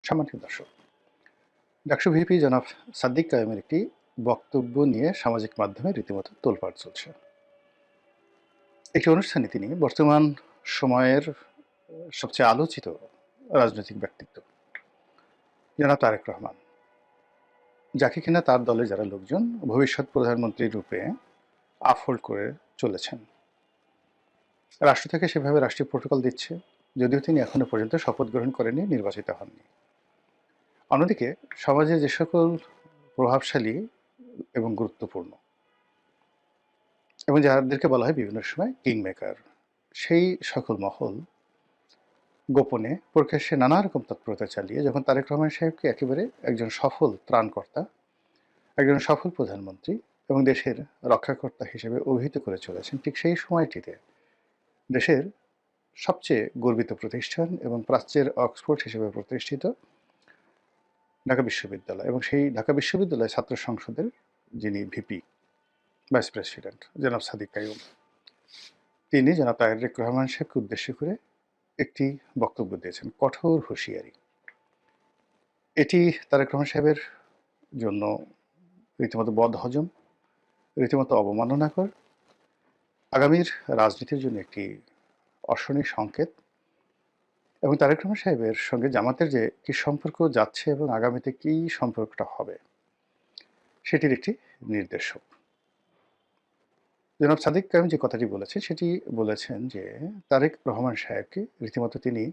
সম্মানিত দর্শক, ডাকসু ভিপি জনাব সাদ্দিক কায়েমের একটি বক্তব্য নিয়ে সামাজিক মাধ্যমে রীতিমতো তোলপাড় চলছে। একটি অনুষ্ঠানে তিনি বর্তমান সময়ের সবচেয়ে আলোচিত রাজনৈতিক ব্যক্তিত্ব জনাব তারেক রহমান, যাকে কিনা তার দলের যারা লোকজন ভবিষ্যৎ প্রধানমন্ত্রী রূপে আফহোল্ড করে চলেছেন, রাষ্ট্র থেকে সেভাবে রাষ্ট্রীয় প্রোটোকল দিচ্ছে, যদিও তিনি এখনো পর্যন্ত শপথ গ্রহণ করেননি, নির্বাচিত হননি। অন্যদিকে সমাজে যে সকল প্রভাবশালী এবং গুরুত্বপূর্ণ এবং যাদেরকে বলা হয় বিভিন্ন সময় কিং মেকার, সেই সকল মহল গোপনে প্রকাশ্যে নানা রকম তৎপরতা চালিয়ে যখন তারেক রহমান সাহেবকে একেবারে একজন সফল ত্রাণকর্তা, একজন সফল প্রধানমন্ত্রী এবং দেশের রক্ষাকর্তা হিসেবে অভিহিত করে চলেছেন, ঠিক সেই সময়টিতে দেশের সবচেয়ে গর্বিত প্রতিষ্ঠান এবং প্রাচ্যের অক্সফোর্ড হিসেবে প্রতিষ্ঠিত ঢাকা বিশ্ববিদ্যালয় এবং সেই ঢাকা বিশ্ববিদ্যালয় ছাত্র সংসদের যিনি ভিপি ভাইস প্রেসিডেন্ট জনাব সাদিক কাইয়ুম, তিনি জনাব তারেক রহমান সাহেবকে উদ্দেশ্য করে একটি বক্তব্য দিয়েছেন, কঠোর হুঁশিয়ারি। এটি তারেক রহমান সাহেবের জন্য রীতিমতো বদহজম, রীতিমতো অবমাননাকর, আগামীর রাজনীতির জন্য একটি অশনি সংকেত এবং তারেক রহমান সাহেবের সঙ্গে জামাতের যে কী সম্পর্ক যাচ্ছে এবং আগামীতে কী সম্পর্কটা হবে সেটির একটি নির্দেশক। জনাব সাদিক কায়েম যে কথাটি বলেছেন সেটি বলেছেন যে তারেক রহমান সাহেবকে রীতিমতো তিনি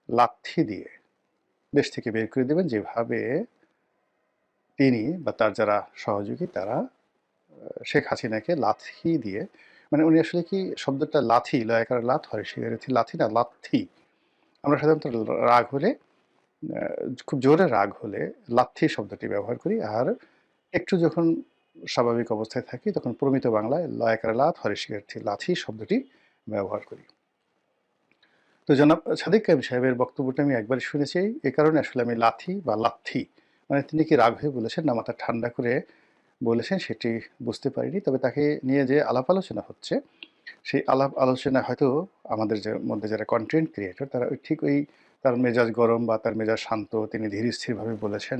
লাথি দিয়ে দেশ থেকে বের করে দেবেন, যেভাবে তিনি বা তার যারা সহযোগী তারা শেখ হাসিনাকে লাথি দিয়ে, মানে উনি আসলে কি শব্দটা লাথি, লয়াকার লাথ হয়, সেখানে লাথি না লাথি। আমরা সাধারণত রাগ হলে, খুব জোরে রাগ হলে লাথি শব্দটি ব্যবহার করি, আর একটু যখন স্বাভাবিক অবস্থায় থাকি তখন প্রমিত বাংলায় লয়াকার লাথ হরিশিকার্থী লাথি শব্দটি ব্যবহার করি। তো জনাব সাদিক কায়েম সাহেবের বক্তব্যটা আমি একবারই শুনেছি, এ কারণে আসলে আমি লাথি বা লাথি, মানে তিনি কি রাগ হয়ে বলেছেন না মাথা ঠান্ডা করে বলেছেন সেটি বুঝতে পারিনি। তবে তাকে নিয়ে যে আলাপ আলোচনা হচ্ছে, সেই আলাপ আলোচনায় হয়তো আমাদের যে মধ্যে যারা কন্টেন্ট ক্রিয়েটর তারা ঠিক ওই তার মেজাজ গরম বা তার মেজাজ শান্ত, তিনি ধীর স্থিরভাবে বলেছেন,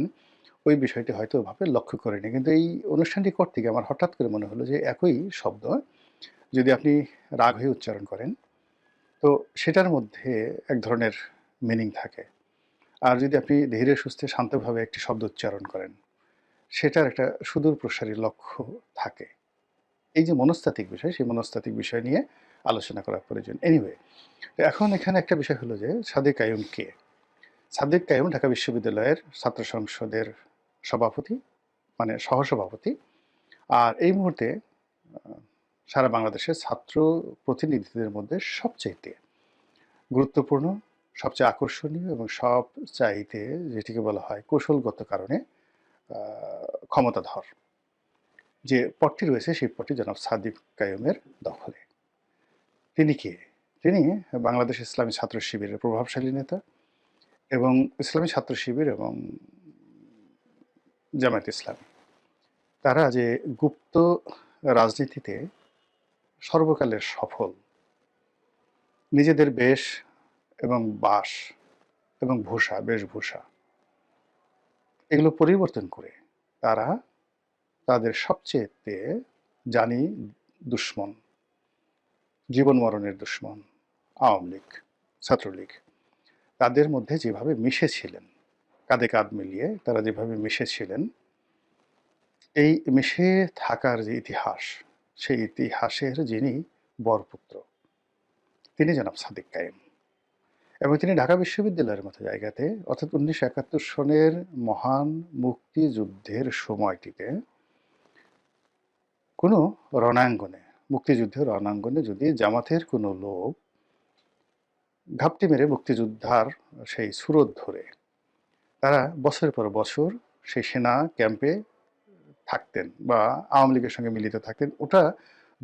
ওই বিষয়টি হয়তো ওভাবে লক্ষ্য করেনি। কিন্তু এই অনুষ্ঠানটি করতে গিয়ে আমার হঠাৎ করে মনে হলো যে একই শব্দ যদি আপনি রাগ হয়ে উচ্চারণ করেন তো সেটার মধ্যে এক ধরনের মিনিং থাকে, আর যদি আপনি ধীরে সুস্থে শান্তভাবে একটি শব্দ উচ্চারণ করেন সেটার একটা সুদূর প্রসারী লক্ষ্য থাকে। এই যে মনস্তাত্ত্বিক বিষয়, সেই মনস্তাত্ত্বিক বিষয় নিয়ে আলোচনা করা প্রয়োজন। এনিওয়ে, এখন এখানে একটা বিষয় হলো যে সাদিক কাইয়ুম কে? সাদিক কাইয়ুম ঢাকা বিশ্ববিদ্যালয়ের ছাত্র সংসদের সভাপতি, মানে সহসভাপতি, আর এই মুহূর্তে সারা বাংলাদেশের ছাত্র প্রতিনিধিদের মধ্যে সবচাইতে গুরুত্বপূর্ণ, সবচেয়ে আকর্ষণীয় এবং সবচাইতে যেটিকে বলা হয় কৌশলগত কারণে ক্ষমতাধর যে পদটি রয়েছে, সেই পদটি জনাব সাদিক কাইয়ুমের দখলে। তিনি কে? তিনি বাংলাদেশ ইসলামী ছাত্র শিবিরের প্রভাবশালী নেতা এবং ইসলামী ছাত্র শিবির এবং জামায়াত ইসলামী, তারা যে গুপ্ত রাজনীতিতে সর্বকালের সফল, নিজেদের বেশ এবং বাস এবং ভূষা, বেশভূষা এগুলো পরিবর্তন করে তারা তাদের সবচেয়েতে জানি দুশ্মন, জীবন মরণের দুশ্মন আওয়ামী লীগ, ছাত্রলীগ, তাদের মধ্যে যেভাবে মিশেছিলেন, কাঁধে কাঁধ মিলিয়ে তারা যেভাবে মিশেছিলেন, এই মিশে থাকার যে ইতিহাস, সেই ইতিহাসের যিনি বরপুত্র তিনি জনাব সাদিক কায়েম। এবং তিনি ঢাকা বিশ্ববিদ্যালয়ের মতো জায়গাতে, অর্থাৎ 1971 সনের মহান মুক্তিযুদ্ধের সময়টিতে কোনো রণাঙ্গনে, মুক্তিযুদ্ধের রণাঙ্গনে যদি জামাতের কোনো লোক ঘাপটি মেরে মুক্তিযোদ্ধার সেই সুরত ধরে তারা বছরের পর বছর সেই সেনা ক্যাম্পে থাকতেন বা আওয়ামী লীগের সঙ্গে মিলিত থাকতেন, ওটা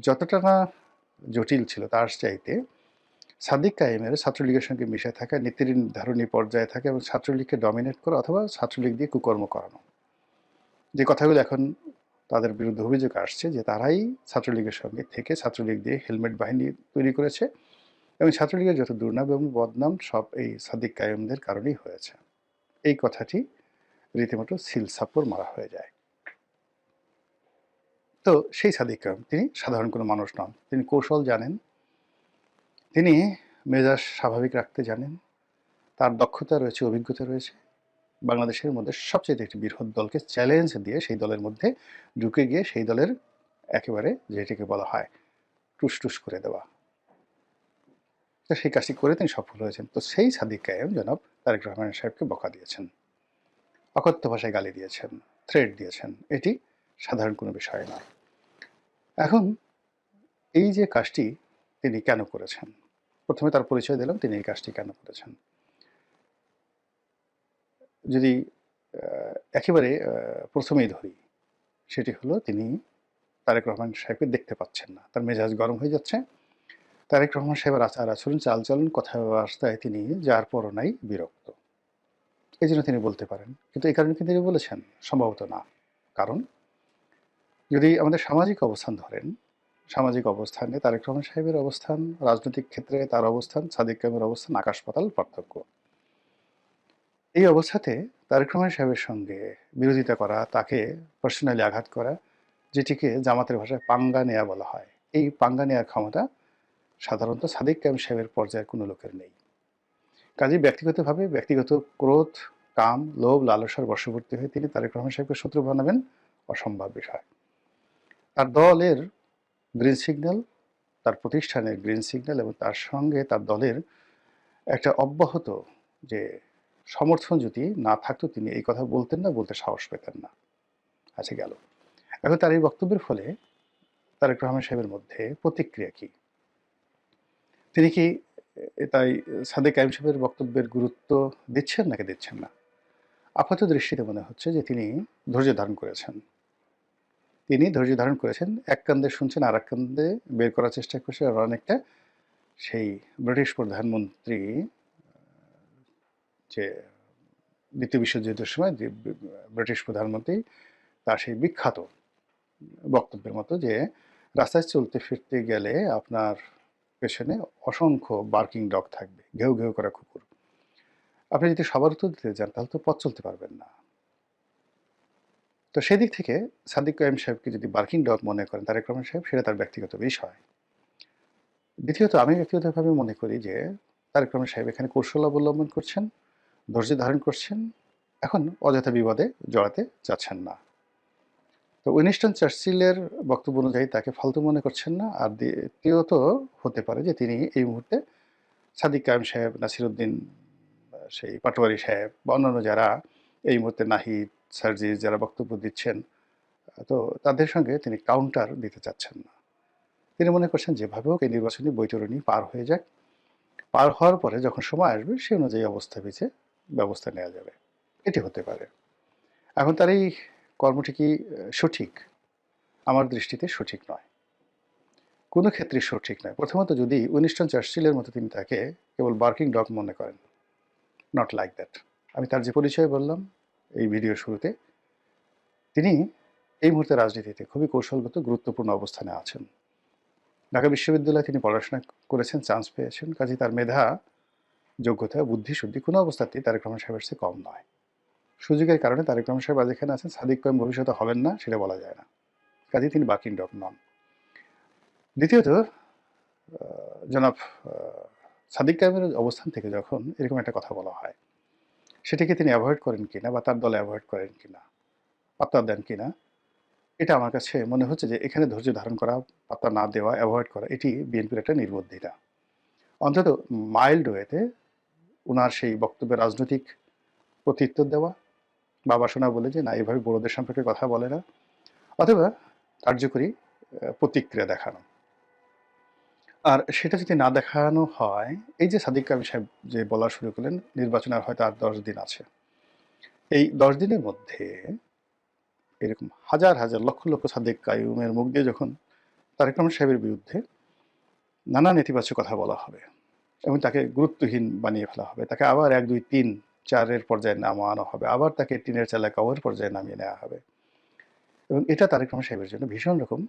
যতটা না জটিল ছিল তার চাইতে সাদিক কায়েমের ছাত্রলীগের সঙ্গে মিশে থাকা, নীতি নির্ধারণী পর্যায়ে থাকা এবং ছাত্রলীগকে ডমিনেট করা অথবা ছাত্রলীগ দিয়ে কুকর্ম করানো, যে কথাগুলো এখন তাদের বিরুদ্ধে অভিযোগ আসছে যে তারাই ছাত্রলীগের সঙ্গে থেকে ছাত্রলীগ দিয়ে হেলমেট বাহিনী তৈরি করেছে এবং ছাত্রলীগের যত দুর্নাম এবং বদনাম সব এই সাদিক কায়েমদের কারণেই হয়েছে। এই কথাটি রীতিমতো সিল সাপ্পর মারা হয়ে যায়। তো সেই সাদিক কায়েম তিনি সাধারণ কোনো মানুষ নন। তিনি কৌশল জানেন, তিনি মেজাজ স্বাভাবিক রাখতে জানেন, তার দক্ষতা রয়েছে, অভিজ্ঞতা রয়েছে। বাংলাদেশের মধ্যে সবচেয়ে একটি বৃহৎ দলকে চ্যালেঞ্জ দিয়ে সেই দলের মধ্যে ঢুকে গিয়ে সেই দলের একেবারে যেটিকে বলা হয় টুস করে দেওয়া। তো সেই কাজটি করে তিনি সফল হয়েছেন। তো সেই সাদিক কায়েম জনাব তারেক রহমান সাহেবকে বকা দিয়েছেন, অকথ্য ভাষায় গালি দিয়েছেন, থ্রেট দিয়েছেন। এটি সাধারণ কোনো বিষয় নয়। এখন এই যে কাজটি তিনি কেন করেছেন, প্রথমে তার পরিচয় দিলাম তিনি এই কাজটি কেন করেছেন। যদি একেবারে প্রথমেই ধরি, সেটি হলো তিনি তারেক রহমান সাহেবকে দেখতে পাচ্ছেন না, তার মেজাজ গরম হয়ে যাচ্ছে। তারেক রহমান সাহেবের আচার আচরণ, চালচলন, কথাবার্তায় তিনি যার পরও নাই বিরক্ত, এই জন্য তিনি বলতে পারেন। কিন্তু এই কারণে কি তিনি বলেছেন? সম্ভবত না। কারণ যদি আমাদের সামাজিক অবস্থান ধরেন, সামাজিক অবস্থানে তারেক রহমান সাহেবের অবস্থান, রাজনৈতিক ক্ষেত্রে তার অবস্থান, সাদিক কায়েমের অবস্থান আকাশ পাতাল পার্থক্য। এই অবস্থাতে তারেক রহমান সাহেবের সঙ্গে বিরোধিতা করা, তাকে পার্সোনালি আঘাত করা, যেটিকে জামাতের ভাষায় পাঙ্গা নেয়া বলা হয়, এই পাঙ্গা নেওয়ার ক্ষমতা সাধারণত সাদিক কায়েম সাহেবের পর্যায়ের কোনো লোকের নেই। কাজেই ব্যক্তিগতভাবে ব্যক্তিগত ক্রোধ, কাম, লোভ, লালসার বশবর্তী হয়ে তিনি তারেক রহমান সাহেবকে শত্রু বানাবেন অসম্ভব বিষয়। তার দলের গ্রিন সিগন্যাল, তার প্রতিষ্ঠানের গ্রিন সিগন্যাল এবং তার সঙ্গে তার দলের একটা অব্যাহত যে সমর্থন যদি না থাকতো তিনি এই কথা বলতেন না, বলতে সাহস পেতেন না। আচ্ছা, গেল। এখন তার এই বক্তব্যের ফলে তারেক রহমান সাহেবের মধ্যে প্রতিক্রিয়া কি? তিনি কি তাই সাদেক কায়েম সাহেবের বক্তব্যের গুরুত্ব দিচ্ছেন নাকি দিচ্ছেন না? আপাত দৃষ্টিতে মনে হচ্ছে যে তিনি ধৈর্য ধারণ করেছেন। তিনি ধৈর্য ধারণ করেছেন, এক কান্দে শুনছেন আর এক কান্দে বের করার চেষ্টা করছেন। আর অনেকটা সেই ব্রিটিশ প্রধানমন্ত্রী যে দ্বিতীয় বিশ্বযুদ্ধের সময় যে ব্রিটিশ প্রধানমন্ত্রী, তার সেই বিখ্যাত বক্তব্যের মতো যে রাস্তায় চলতে ফিরতে গেলে আপনার পেছনে অসংখ্য বার্কিং ডগ থাকবে, ঘেউ ঘেউ করা কুকুর। আপনি যদি সবার উত্তর দিতে যান তাহলে তো পথ চলতে পারবেন না। তো সেদিক থেকে সাদিক কায়েম সাহেবকে যদি বার্কিং ডগ মনে করেন তারেক রহমান সাহেব, সেটা তার ব্যক্তিগত বিষয়। দ্বিতীয়ত আমি ব্যক্তিগতভাবে মনে করি যে তারেক রহমান সাহেব এখানে কৌশল অবলম্বন করছেন, ধৈর্য ধারণ করছেন, এখন অযথা বিবাদে জড়াতে চাচ্ছেন না। তো উইনস্টন চার্চিলের বক্তব্য অনুযায়ী তাকে ফালতু মনে করছেন না। আর দ্বিতীয়ত হতে পারে যে তিনি এই মুহূর্তে সাদিক কায়েম সাহেব, নাসিরুদ্দিন, সেই পাটোয়ারি সাহেব বা অন্যান্য যারা এই মুহূর্তে নাহিদ, সার্জিস যারা বক্তব্য দিচ্ছেন, তো তাদের সঙ্গে তিনি কাউন্টার দিতে চাচ্ছেন না। তিনি মনে করছেন যেভাবে হোক এই নির্বাচনী বৈতরণী পার হয়ে যাক, পার হওয়ার পরে যখন সময় আসবে সে অনুযায়ী অবস্থা বেঁচে ব্যবস্থা নেওয়া যাবে। এটি হতে পারে। এখন তার এই কর্মটি কি সঠিক? আমার দৃষ্টিতে সঠিক নয়, কোনো ক্ষেত্রে সঠিক নয়। প্রথমত যদি উইনস্টন চার্চিলের মতো তিনি তাকে কেবল বার্কিং ডগ মনে করেন, নট লাইক দ্যাট। আমি তার যে পরিচয় বললাম এই ভিডিওর শুরুতে, তিনি এই মুহূর্তে রাজনীতিতে খুবই কৌশলগত গুরুত্বপূর্ণ অবস্থানে আছেন। ঢাকা বিশ্ববিদ্যালয়ে তিনি পড়াশোনা করেছেন, চান্স পেয়েছেন। কাজেই তার মেধা, যোগ্যতা, বুদ্ধি শুদ্ধি কোনো অবস্থাতেই তারেক রহমান সাহেবের চেয়ে কম নয়। সুযোগের কারণে তারেক রহমান সাহেব আজ এখানে আছেন, সাদিক কায়েম ভবিষ্যতে হবেন না সেটা বলা যায় না। কাজেই তিনি বার্কিং ডগ নন। দ্বিতীয়ত, জনাব সাদিক কায়েমের অবস্থান থেকে যখন এরকম একটা কথা বলা হয়, সেটাকে তিনি অ্যাভয়েড করেন কিনা বা তার দলে অ্যাভয়েড করেন কিনা, পাত্তা দেন কিনা, এটা আমার কাছে মনে হচ্ছে যে এখানে ধৈর্য ধারণ করা, পাত্তা না দেওয়া, অ্যাভয়েড করা, এটি বিএনপির একটা নির্বুদ্ধিতা। অন্তত মাইল্ড ওয়েতে ওনার সেই বক্তব্যের রাজনৈতিক প্রত্যুত্তর দেওয়া, বাবা শোনা বলে যে না এভাবে বড়দের সম্পর্কে কথা বলে না, অথবা কার্যকরী প্রতিক্রিয়া দেখানো। আর সেটা যদি না দেখানো হয়, এই যে সাদিক কায়েম সাহেব যে বলা শুরু করলেন নির্বাচন আর হয়তো আর 10 দিন আছে, এই 10 দিনের মধ্যে এরকম হাজার হাজার লক্ষ লক্ষ সাদিক কায়েমের মুখ দিয়ে যখন তারেক রহমান সাহেবের বিরুদ্ধে নানা নেতিবাচক কথা বলা হবে এবং তাকে গুরুত্বহীন বানিয়ে ফেলা হবে, তাকে আবার 1, 2, 3, 4-এর পর্যায়ে নামানো হবে, আবার তাকে টিনের চালা কওয়ার পর্যায়ে নামিয়ে নেওয়া হবে, এবং এটা তারেক রহমান সাহেবের জন্য ভীষণ রকম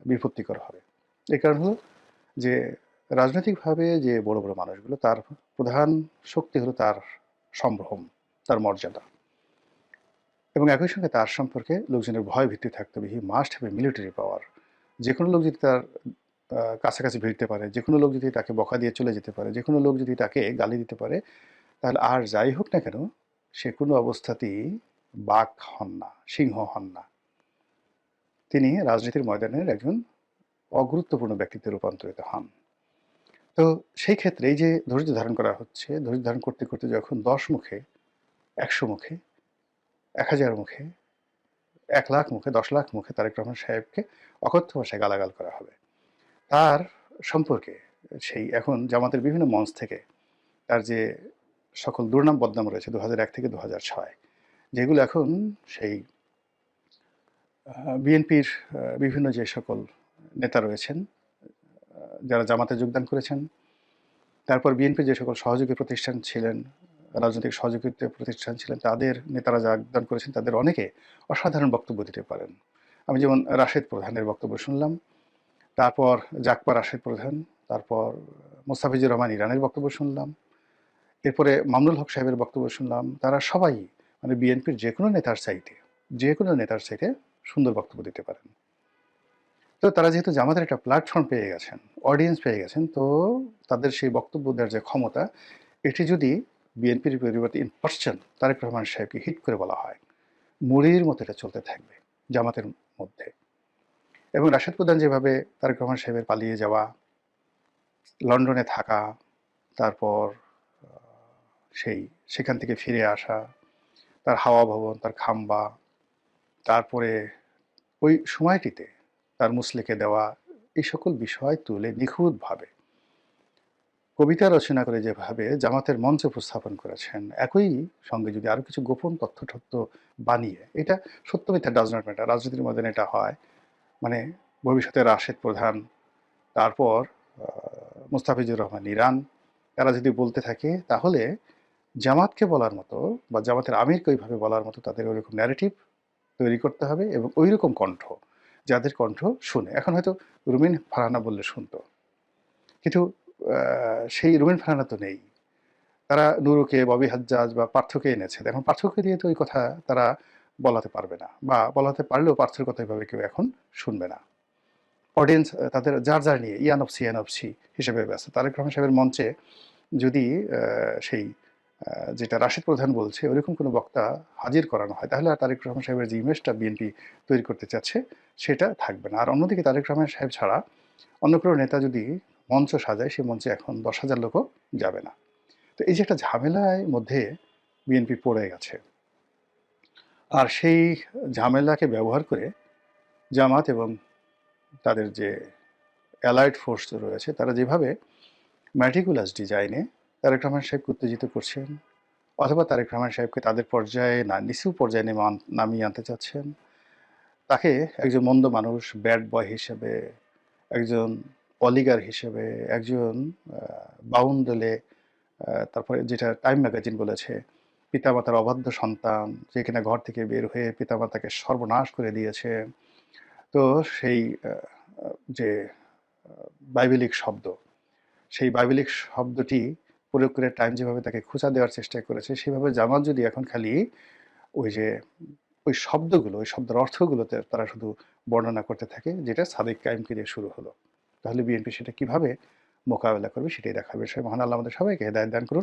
বিপত্তিকর হবে। এই কারণ হলো যে রাজনৈতিকভাবে যে বড় বড় মানুষগুলো, তার প্রধান শক্তি হলো তার সম্ভ্রম, তার মর্যাদা, এবং একই সঙ্গে তার সম্পর্কে লোকজনের ভয় ভীতি থাকতে হবে। He must have a military পাওয়ার। যে কোনো লোক যদি তার কাছাকাছি ভিড়তে পারে, যে কোনো লোক যদি তাকে বকা দিয়ে চলে যেতে পারে, যে কোনো লোক যদি তাকে গালি দিতে পারে, তাহলে আর যাই হোক না কেন সে কোনো অবস্থাতেই বাঘ হন না, সিংহ হন না। তিনি রাজনীতির ময়দানের একজন অগুরুত্বপূর্ণ ব্যক্তিত্বে রূপান্তরিত হন। তো সেই ক্ষেত্রে এই যে ধৈর্য ধারণ করা হচ্ছে, ধৈর্য ধারণ করতে করতে যখন 10 মুখে, 100 মুখে, 1000 মুখে, 1 লাখ মুখে, 10 লাখ মুখে তারেক রহমান সাহেবকে অকথ্য ভাষায় গালাগাল করা হবে, তার সম্পর্কে সেই এখন জামাতের বিভিন্ন মঞ্চ থেকে তার যে সকল দুর্নাম বদনাম রয়েছে 2001 থেকে 2006, যেগুলো এখন সেই বিএনপির বিভিন্ন যে সকল নেতা রয়েছেন যারা জামাতে যোগদান করেছেন, তারপর বিএনপির যে সকল সহযোগী প্রতিষ্ঠান ছিলেন, রাজনৈতিক সহযোগিতা প্রতিষ্ঠান ছিলেন, তাদের নেতারা যোগদান করেছেন, তাদের অনেকে অসাধারণ বক্তব্য দিতে পারেন। আমি যেমন রাশেদ প্রধানের বক্তব্য শুনলাম, তারপর জাকপা রাশেদ প্রধান, তারপর মোস্তাফিজুর রহমান ইরানের বক্তব্য শুনলাম, এরপরে মামুনুল হক সাহেবের বক্তব্য শুনলাম। তারা সবাই মানে বিএনপির যে কোনো নেতার চাইতে সুন্দর বক্তব্য দিতে পারেন। তো তারা যেহেতু জামাতের একটা প্ল্যাটফর্ম পেয়ে গেছেন, অডিয়েন্স পেয়ে গেছেন, তো তাদের সেই বক্তব্য দেওয়ার যে ক্ষমতা, এটি যদি বিএনপির পরিবর্তে ইন পার্সন তারেক রহমান সাহেবকে হিট করে বলা হয়, মুড়ির মতো এটা চলতে থাকবে জামাতের মধ্যে। এবং রাশেদ প্রধান যেভাবে তারেক রহমান সাহেবের পালিয়ে যাওয়া, লন্ডনে থাকা, তারপর সেখান থেকে ফিরে আসা, তার হাওয়া ভবন, তার খাম্বা, তারপরে ওই সময়টিতে তার মুসলিকে দেওয়া, এই সকল বিষয় তুলে নিখুঁতভাবে কবিতা রচনা করে যেভাবে জামাতের মঞ্চে উপস্থাপন করেছেন, একই সঙ্গে যদি আরও কিছু গোপন তথ্য বানিয়ে, এটা সত্য মিথ্যা ডাজ নট ম্যাটার, রাজনীতির মধ্যে এটা হয়, মানে ভবিষ্যতে রাশেদ প্রধান, তারপর মোস্তাফিজুর রহমান ইরান, তারা যদি বলতে থাকে, তাহলে জামাতকে বলার মতো বা জামাতের আমিরকে ওইভাবে বলার মতো তাদের ওইরকম ন্যারেটিভ তৈরি করতে হবে, এবং ওই রকম কণ্ঠ, যাদের কণ্ঠ শুনে। এখন হয়তো রুমিন ফারহানা বললে শুনতো, কিন্তু সেই রুমিন ফারহানা তো নেই। তারা নুরুকে, ববি হাজ্জাজ বা পার্থকে এনেছে। এখন পার্থকে দিয়ে তো ওই কথা তারা বলাতে পারবে না, বা বলাতে পারলেও পার্থের কথা এভাবে কেউ এখন শুনবে না। অডিয়েন্স তাদের যার নিয়ে ইয়ানফসি হিসেবে ব্যস্ত। তারেক রহমান সাহেবের মঞ্চে যদি সেই যেটা রাশেদ প্রধান বলছে ওইরকম কোনো বক্তা হাজির করানো হয়, তাহলে আর তারেক রহমান সাহেবের যে ইমেজটা বিএনপি তৈরি করতে চাচ্ছে সেটা থাকবে না। আর অন্যদিকে তারেক রহমান সাহেব ছাড়া অন্য কোনো নেতা যদি মঞ্চ সাজায়, সেই মঞ্চে এখন 10,000 লোকও যাবে না। তো এই যে একটা ঝামেলার মধ্যে বিএনপি পড়ে গেছে, আর সেই ঝামেলাকে ব্যবহার করে জামাত এবং তাদের যে অ্যালাইড ফোর্স রয়েছে, তারা যেভাবে ম্যাটিকুলাস ডিজাইনে তারেক রহমান সাহেবকে উত্তেজিত করছেন, অথবা তারেক রহমান সাহেবকে তাদের পর্যায়ে না নিচু পর্যায়ে নামিয়ে আনতে চাচ্ছেন, তাকে একজন মন্দ মানুষ, ব্যাড বয় হিসেবে, একজন অলিগার হিসেবে, একজন বাউন্ডলে, তারপরে যেটা টাইম ম্যাগাজিন বলেছে পিতামাতার অবাধ্য সন্তান, যে কিনা ঘর থেকে বের হয়ে পিতামাতাকে সর্বনাশ করে দিয়েছে। তো সেই যে বাইবেলিক শব্দ, সেই বাইবেলিক শব্দটি প্রয়োগ করে টাইম যেভাবে তাকে খোঁচা দেওয়ার চেষ্টা করেছে, সেভাবে জামাত যদি এখন খালি ওই যে ওই শব্দগুলো, ওই শব্দের অর্থগুলোতে তারা শুধু বর্ণনা করতে থাকে, যেটা সাদিক কায়েমকে দিয়ে শুরু হলো, তাহলে বিএনপি সেটা কিভাবে মোকাবেলা করবে সেটাই দেখার বিষয়। মহান আল্লাহ আমাদের সবাইকে হেদায়েত দান করুন।